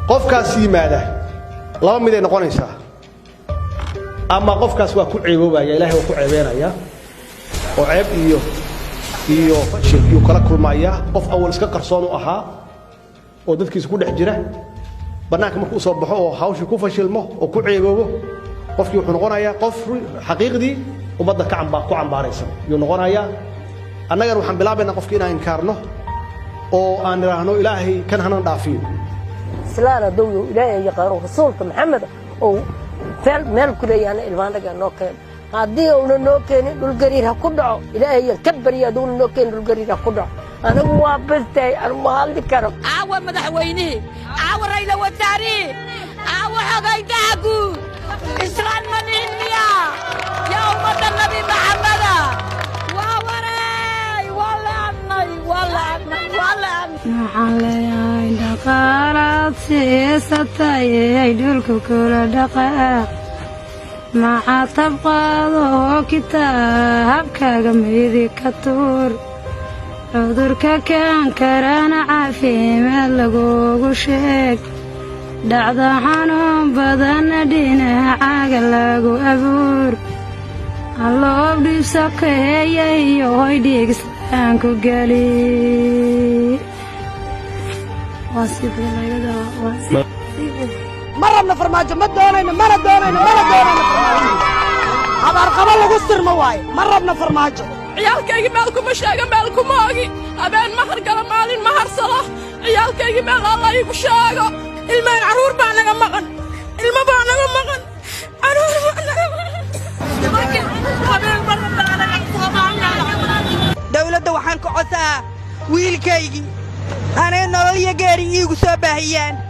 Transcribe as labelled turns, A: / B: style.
A: qofkaas yimaada laba mid ay noqonaysaa ama qofkaas waa ku ceeboobaya ilaahay waa ku ceebeenaya oo ceeb iyo fashil iyo kala kulmaya qof awal iska qarsoon u ahaa oo dadkiisa ku dhex jira banaanka markuu soo baxo oo hawsha ku fashilmo oo ku ceeboobo qofkii wuxuu noqonayaa qof xaqiiqdii ummadda ku cambaaraysa yuu noqonayaa annagana waxaan bilaabaynaa qofkii inaan inkaarno oo aan niraahno ilaahay kan hanan dhaafiyo
B: islaana dawyo ilaahay yaqaano rasuulka maxamed oo meel ku leeyahay ilmaanaga noo keen haddii uu noo keenin dhul gariir ha ku dhaco ilaahay ka bariya duu noo keenin dhul gariir ha ku dhaco anagu waa bastay ma hadli karo
C: aawa madaxweyne aawa rayla wasaari aawa xogaydagu islaan maniya ya ummadda nabi maxamed waa waray wala
D: maxalay dhaqaalaad siisatay ay dhulku kula dhaqaa maxaa tabqaado kitaabkaaga midi ka tuur cudurka kan karana caafimaad lagugu sheeg dhacda xanuun badanna dhinacaaga lagu abuur alloob dhibsakeeya iyo hoydhiigsaan ku geli
E: مرة فرماجة ما دونينا هذا قبل لقصر مواي مرة فرماجة
C: عيالك يجي مالكم مشاقة مالكم ماقي أبين مهر قلم مالين مهر صلاة عيالك يجي مال الله يمشاقة الماء عرور بعنا مغن الماء بعنا مغن عرور بعنا
E: دولة دوحان كعسا ويل كيجي أنا نولي جاري يجوا سباهيان